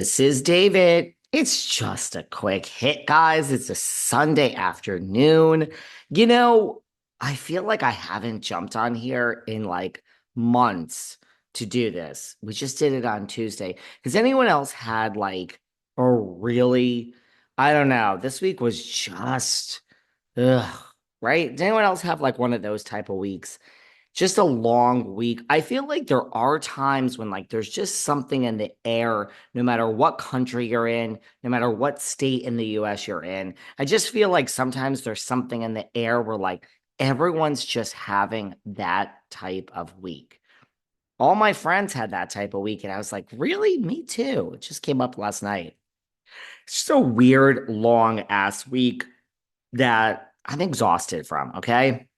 This is David. It's just a quick hit, guys. It's a Sunday afternoon. You know, I feel like I haven't jumped on here in like months to do this. We just did it on Tuesday. Has anyone else had like a really, I don't know, this week was just, ugh, right? Does anyone else have like one of those type of weeks? Just a long week. I feel like there are times when like there's just something in the air, no matter what country you're in, no matter what state in the US you're in. I just feel like sometimes there's something in the air where like everyone's just having that type of week. All my friends had that type of week, and I was like, really? Me too. It just came up last night. It's just a weird, long ass week that I'm exhausted from, okay?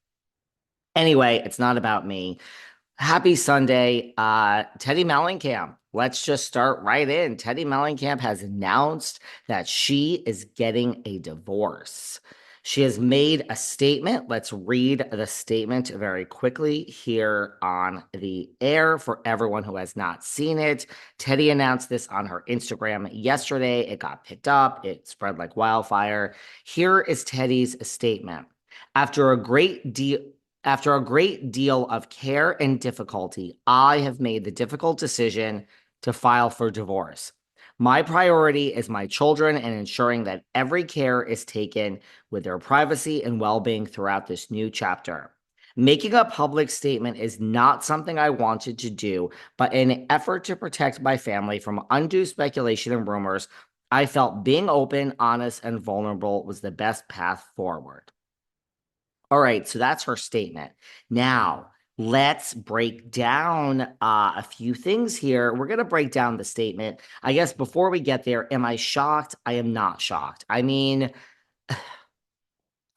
Anyway, it's not about me. Happy Sunday. Teddi Mellencamp. Let's just start right in. Teddi Mellencamp has announced that she is getting a divorce. She has made a statement. Let's read the statement very quickly here on the air for everyone who has not seen it. Teddi announced this on her Instagram yesterday. It got picked up, it spread like wildfire. Here is Teddi's statement. After a great deal after a great deal of care and difficulty, I have made the difficult decision to file for divorce. My priority is my children and ensuring that every care is taken with their privacy and well being throughout this new chapter. Making a public statement is not something I wanted to do, but in an effort to protect my family from undue speculation and rumors, I felt being open, honest, and vulnerable was the best path forward. All right, so that's her statement. Now, let's break down a few things here. We're going to break down the statement. I guess before we get there, am I shocked? I am not shocked. I mean,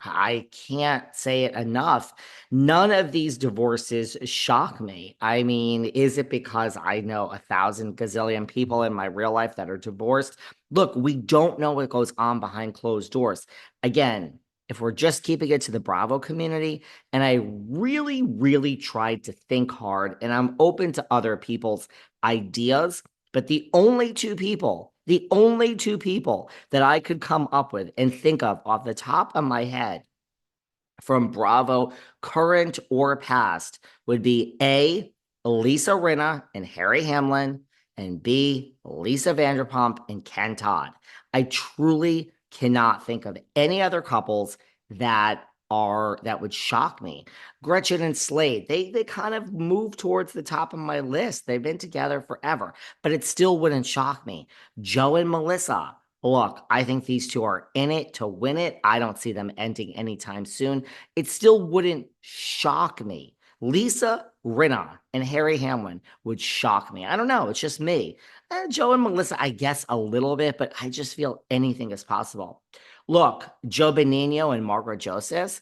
I can't say it enough. None of these divorces shock me. I mean, is it because I know 1,000 gazillion people in my real life that are divorced? Look, we don't know what goes on behind closed doors. Again, if we're just keeping it to the Bravo community, and I really, really tried to think hard, and I'm open to other people's ideas, but the only two people that I could come up with and think of off the top of my head from Bravo, current or past, would be A, Lisa Rinna and Harry Hamlin, and B, Lisa Vanderpump and Ken Todd. I truly cannot think of any other couples that would shock me. Gretchen and Slade, they kind of move towards the top of my list. They've been together forever, but it still wouldn't shock me. Joe and Melissa. Look, I think these two are in it to win it. I don't see them ending anytime soon. It still wouldn't shock me. Lisa Rinna and Harry Hamlin would shock me. I don't know. It's just me. Joe and Melissa, I guess a little bit, but I just feel anything is possible. Look, Joe Benigno and Margaret Joseph,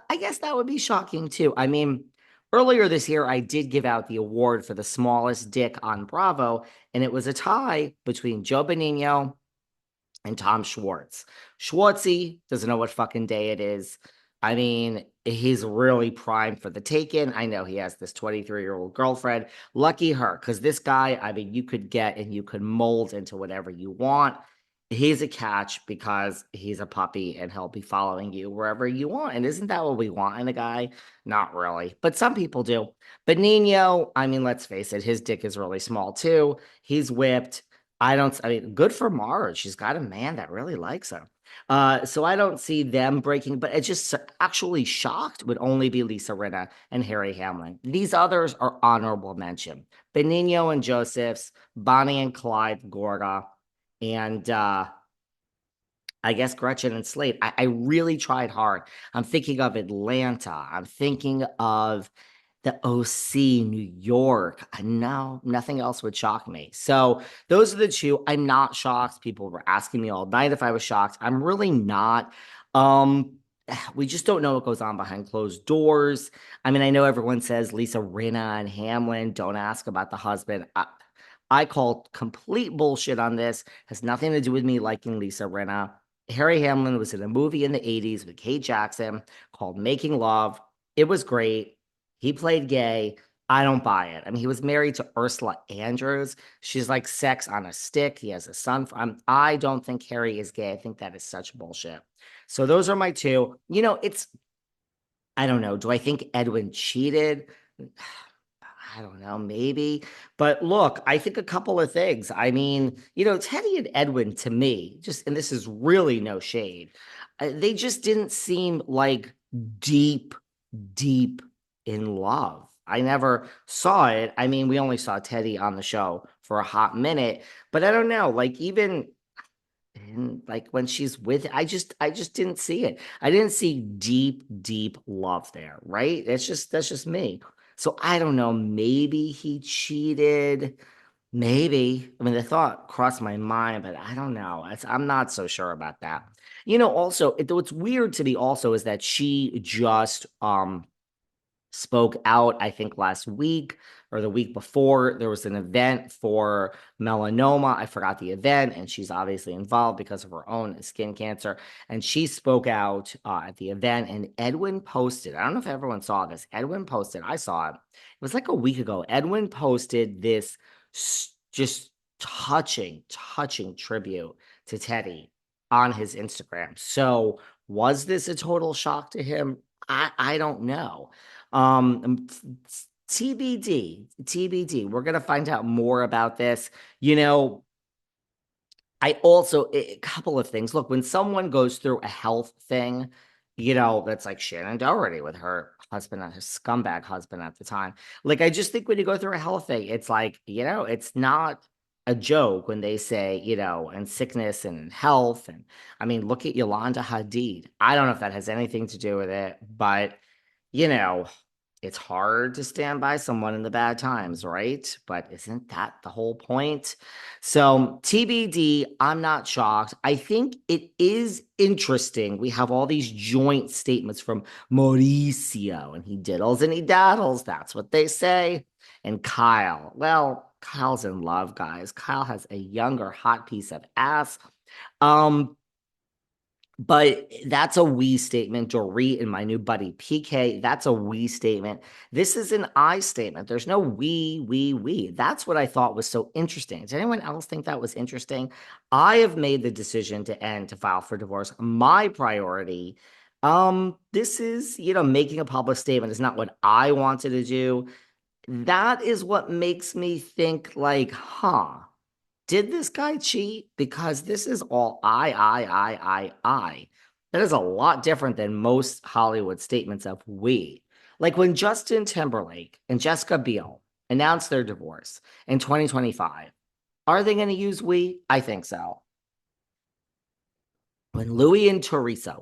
I guess that would be shocking too. I mean, earlier this year, I did give out the award for the smallest dick on Bravo, and it was a tie between Joe Benigno and Tom Schwartz. Schwartzy doesn't know what fucking day it is. I mean, he's really primed for the taken. I know he has this 23-year-old girlfriend. Lucky her, because this guy, I mean, you could get and you could mold into whatever you want. He's a catch because he's a puppy and he'll be following you wherever you want. And isn't that what we want in a guy? Not really, but some people do. But Nino, I mean, let's face it, his dick is really small too. He's whipped. I mean, good for Mara. She's got a man that really likes her. So I don't see them breaking, but it just actually shocked would only be Lisa Rinna and Harry Hamlin. These others are honorable mention. Benigno and Josephs, Bonnie and Clyde Gorga, and I guess Gretchen and Slate. I really tried hard. I'm thinking of Atlanta. I'm thinking of the OC, New York. No, nothing else would shock me. So those are the two. I'm not shocked. People were asking me all night if I was shocked. I'm really not. Um, we just don't know what goes on behind closed doors. I mean, I know everyone says Lisa Rinna and Hamlin, don't ask about the husband. I call complete bullshit on this. Has nothing to do with me liking Lisa Rinna. Harry Hamlin was in a movie in the 80s with Kate Jackson called Making Love. It was great. He played gay. I don't buy it. I mean, he was married to Ursula Andrews. She's like sex on a stick. He has a son. I don't think Harry is gay. I think that is such bullshit. So those are my two. I don't know. Do I think Edwin cheated? I don't know, maybe. But look, I think a couple of things. I mean, Teddy and Edwin to me, and this is really no shade, they just didn't seem like deep, deep in love. I never saw it. I mean, we only saw Teddy on the show for a hot minute, but I don't know, like even and like when she's with I just didn't see it. I didn't see deep, deep love there, right? That's just me. So I don't know. Maybe he cheated. Maybe. I mean, the thought crossed my mind, but I don't know. I'm not so sure about that. Also, what's weird to me also is that she just spoke out, I think last week or the week before. There was an event for melanoma. I forgot the event, and she's obviously involved because of her own skin cancer. And she spoke out at the event, and Edwin posted. I don't know if everyone saw this. Edwin posted, I saw it. It was like a week ago. Edwin posted this just touching, touching tribute to Teddy on his Instagram. So was this a total shock to him? I don't know. TBD, TBD. We're gonna find out more about this. I also a couple of things. Look, when someone goes through a health thing, that's like Shannon Doherty with her husband, her scumbag husband at the time. Like, I just think when you go through a health thing, it's like, it's not a joke when they say, and sickness and health. And I mean, look at Yolanda Hadid. I don't know if that has anything to do with it, but you know, it's hard to stand by someone in the bad times, right? But isn't that the whole point? So, TBD, I'm not shocked. I think it is interesting. We have all these joint statements from Mauricio, and he diddles and he daddles. That's what they say. And Kyle. Well, Kyle's in love, guys. Kyle has a younger, hot piece of ass. Um, but that's a we statement. Dorit and my new buddy PK, that's a we statement. This is an I statement. There's no we. That's what I thought was so interesting. Does anyone else think that was interesting? I have made the decision to file for divorce. My priority. This is, making a public statement is not what I wanted to do. That is what makes me think like, did this guy cheat? Because this is all I. That is a lot different than most Hollywood statements of we. Like when Justin Timberlake and Jessica Biel announced their divorce in 2025, are they going to use we? I think so. When Louis and Teresa